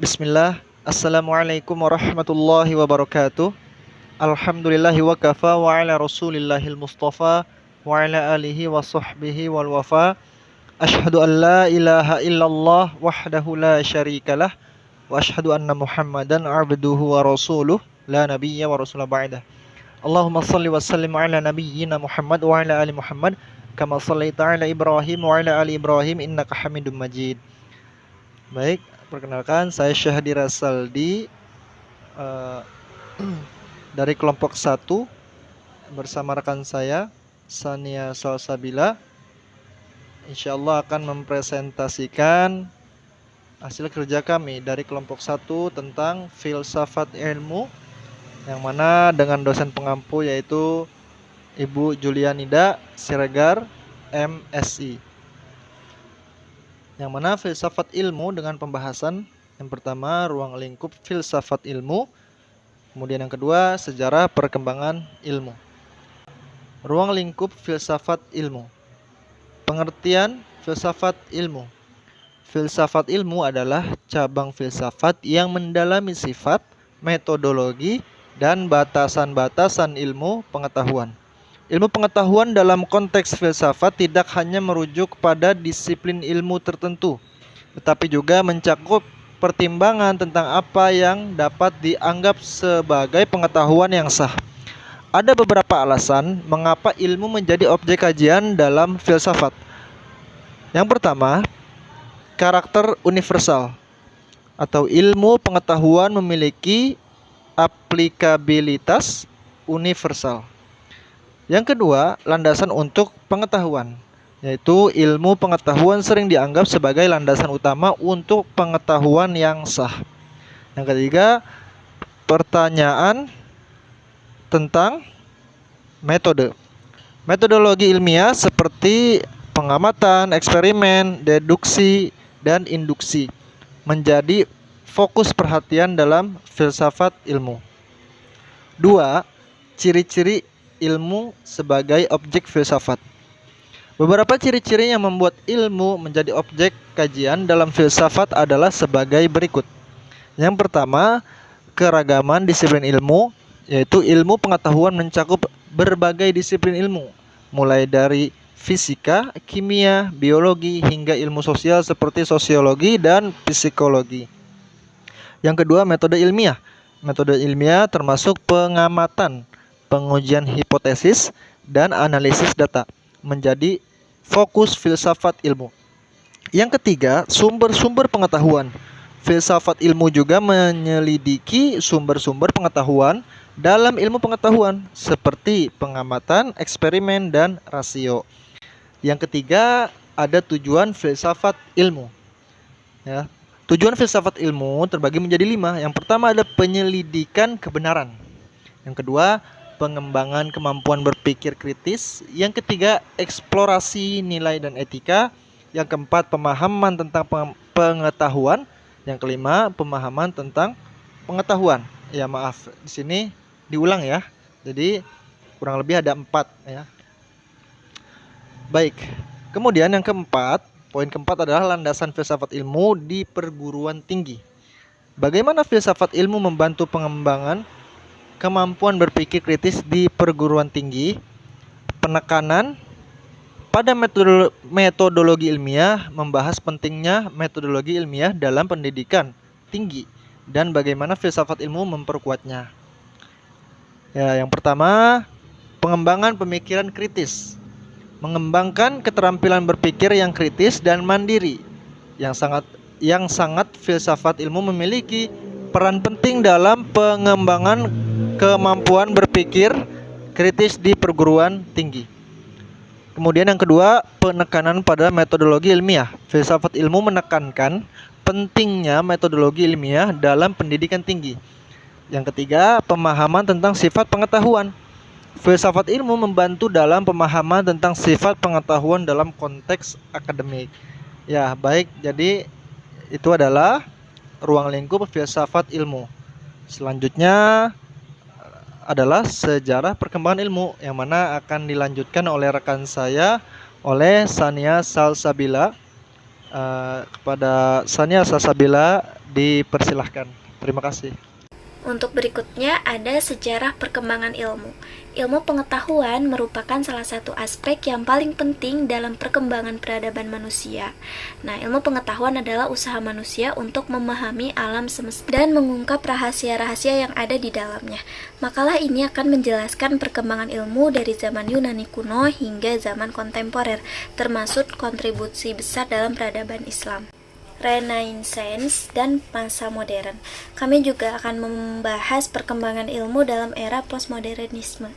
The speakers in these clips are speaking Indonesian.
Bismillah. Assalamualaikum warahmatullahi wabarakatuh. Alhamdulillahi wa kafa wa ala rasulillahil mustafa wa ala alihi wa sahbihi wal wafa. Ashhadu an la ilaha illallah wahdahu la syarikalah wa ashhadu anna Muhammadan abduhu wa rasuluh la nabiyya wa rasulah ba'dah. Allahumma salli wa sallim ala nabiyyina Muhammad wa ala ali Muhammad kama sallaita ala Ibrahim wa ala ali Ibrahim innaka Hamidum Majid. Baik, perkenalkan saya Syahdi Rasaldi dari kelompok 1 bersama rekan saya Sania Salsabila. Insyaallah akan mempresentasikan hasil kerja kami dari kelompok 1 tentang filsafat ilmu, yang mana dengan dosen pengampu yaitu Ibu Julianida Siregar MSI. Yang mana filsafat ilmu dengan pembahasan yang pertama ruang lingkup filsafat ilmu, kemudian yang kedua sejarah perkembangan ilmu. Ruang lingkup filsafat ilmu. Pengertian filsafat ilmu. Filsafat ilmu adalah cabang filsafat yang mendalami sifat, metodologi, dan batasan-batasan ilmu pengetahuan. Ilmu pengetahuan dalam konteks filsafat tidak hanya merujuk pada disiplin ilmu tertentu, tetapi juga mencakup pertimbangan tentang apa yang dapat dianggap sebagai pengetahuan yang sah. Ada beberapa alasan mengapa ilmu menjadi objek kajian dalam filsafat. Yang pertama, karakter universal atau ilmu pengetahuan memiliki aplikabilitas universal. Yang kedua, landasan untuk pengetahuan, yaitu ilmu pengetahuan sering dianggap sebagai landasan utama untuk pengetahuan yang sah. Yang ketiga, pertanyaan tentang metode. Metodologi ilmiah seperti pengamatan, eksperimen, deduksi, dan induksi menjadi fokus perhatian dalam filsafat ilmu. 2. Ciri-ciri ilmu sebagai objek filsafat. Beberapa ciri-ciri yang membuat ilmu menjadi objek kajian dalam filsafat adalah sebagai berikut. Yang pertama, keragaman disiplin ilmu, yaitu ilmu pengetahuan mencakup berbagai disiplin ilmu, mulai dari fisika, kimia, biologi, hingga ilmu sosial seperti sosiologi dan psikologi. Yang kedua, metode ilmiah. Metode ilmiah termasuk pengamatan, pengujian hipotesis, dan analisis data menjadi fokus filsafat ilmu. Yang ketiga, sumber-sumber pengetahuan. Filsafat ilmu juga menyelidiki sumber-sumber pengetahuan dalam ilmu pengetahuan seperti pengamatan, eksperimen, dan rasio. Yang ketiga, ada tujuan filsafat ilmu. Ya. Tujuan filsafat ilmu terbagi menjadi 5. Yang pertama ada penyelidikan kebenaran. Yang kedua, pengembangan kemampuan berpikir kritis. Yang ketiga, eksplorasi nilai dan etika. Yang keempat, pemahaman tentang pengetahuan. Yang kelima, pemahaman tentang pengetahuan. Ya maaf, di sini diulang ya. Jadi kurang lebih ada 4 ya. Baik. Kemudian yang keempat, poin keempat adalah landasan filsafat ilmu di perguruan tinggi. Bagaimana filsafat ilmu membantu pengembangan kemampuan berpikir kritis di perguruan tinggi? Penekanan pada metodologi ilmiah, membahas pentingnya metodologi ilmiah dalam pendidikan tinggi dan bagaimana filsafat ilmu memperkuatnya. Ya, yang pertama, pengembangan pemikiran kritis. Mengembangkan keterampilan berpikir yang kritis dan mandiri. Yang sangat filsafat ilmu memiliki peran penting dalam pengembangan kemampuan berpikir kritis di perguruan tinggi. Kemudian yang kedua, penekanan pada metodologi ilmiah. Filsafat ilmu menekankan pentingnya metodologi ilmiah dalam pendidikan tinggi. Yang ketiga, pemahaman tentang sifat pengetahuan. Filsafat ilmu membantu dalam pemahaman tentang sifat pengetahuan dalam konteks akademik. Ya, baik. Jadi itu adalah ruang lingkup filsafat ilmu. Selanjutnya adalah sejarah perkembangan ilmu, yang mana akan dilanjutkan oleh rekan saya, oleh Sania Salsabila. Kepada Sania Salsabila dipersilahkan. Terima kasih. Untuk berikutnya ada sejarah perkembangan ilmu. Ilmu pengetahuan merupakan salah satu aspek yang paling penting dalam perkembangan peradaban manusia. Nah, ilmu pengetahuan adalah usaha manusia untuk memahami alam semesta dan mengungkap rahasia-rahasia yang ada di dalamnya. Makalah ini akan menjelaskan perkembangan ilmu dari zaman Yunani kuno hingga zaman kontemporer, termasuk kontribusi besar dalam peradaban Islam, Renaissance, dan masa modern. Kami juga akan membahas perkembangan ilmu dalam era postmodernisme.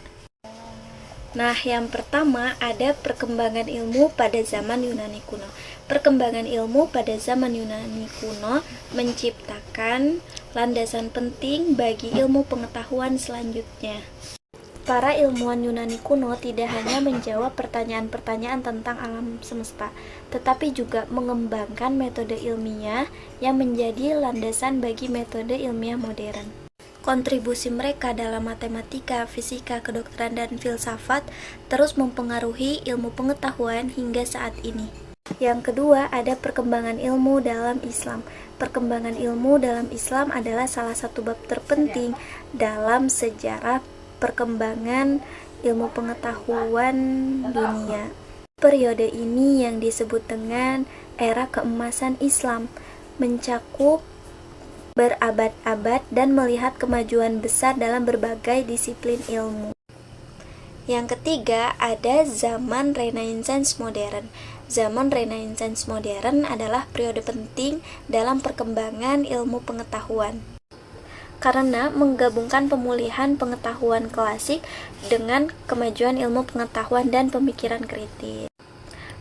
Nah, yang pertama ada perkembangan ilmu pada zaman Yunani kuno. Perkembangan ilmu pada zaman Yunani kuno menciptakan landasan penting bagi ilmu pengetahuan selanjutnya. Para ilmuwan Yunani kuno tidak hanya menjawab pertanyaan-pertanyaan tentang alam semesta, tetapi juga mengembangkan metode ilmiah yang menjadi landasan bagi metode ilmiah modern. Kontribusi mereka dalam matematika, fisika, kedokteran, dan filsafat terus mempengaruhi ilmu pengetahuan hingga saat ini. Yang kedua, ada perkembangan ilmu dalam Islam. Perkembangan ilmu dalam Islam adalah salah satu bab terpenting dalam sejarah perkembangan ilmu pengetahuan dunia. Periode ini yang disebut dengan era keemasan Islam, mencakup berabad-abad dan melihat kemajuan besar dalam berbagai disiplin ilmu. Yang ketiga, ada zaman Renaissance modern. Zaman Renaissance modern adalah periode penting dalam perkembangan ilmu pengetahuan, karena menggabungkan pemulihan pengetahuan klasik dengan kemajuan ilmu pengetahuan dan pemikiran kritis.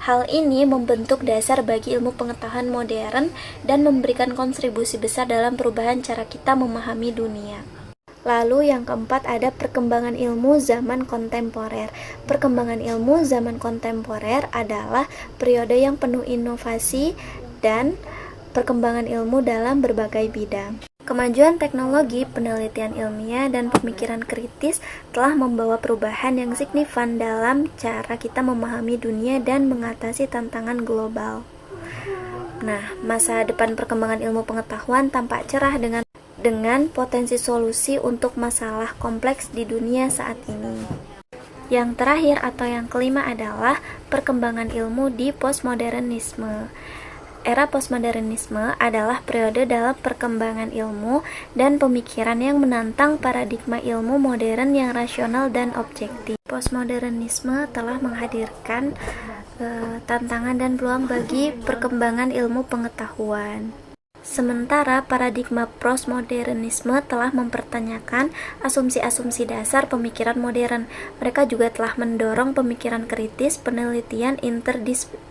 Hal ini membentuk dasar bagi ilmu pengetahuan modern dan memberikan kontribusi besar dalam perubahan cara kita memahami dunia. Lalu yang keempat ada perkembangan ilmu zaman kontemporer. Perkembangan ilmu zaman kontemporer adalah periode yang penuh inovasi dan perkembangan ilmu dalam berbagai bidang. Kemajuan teknologi, penelitian ilmiah, dan pemikiran kritis telah membawa perubahan yang signifikan dalam cara kita memahami dunia dan mengatasi tantangan global. Nah, masa depan perkembangan ilmu pengetahuan tampak cerah dengan potensi solusi untuk masalah kompleks di dunia saat ini. Yang terakhir atau yang kelima adalah perkembangan ilmu di postmodernisme. Era postmodernisme adalah periode dalam perkembangan ilmu dan pemikiran yang menantang paradigma ilmu modern yang rasional dan objektif. Postmodernisme telah menghadirkan tantangan dan peluang bagi perkembangan ilmu pengetahuan. Sementara paradigma postmodernisme telah mempertanyakan asumsi-asumsi dasar pemikiran modern. Mereka juga telah mendorong pemikiran kritis, penelitian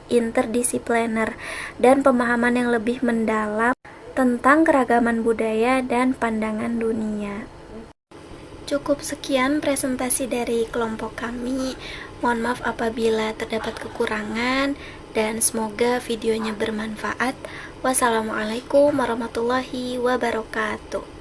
interdisipliner, dan pemahaman yang lebih mendalam tentang keragaman budaya dan pandangan dunia. Cukup sekian presentasi dari kelompok kami. Mohon maaf apabila terdapat kekurangan dan semoga videonya bermanfaat. Wassalamualaikum warahmatullahi wabarakatuh.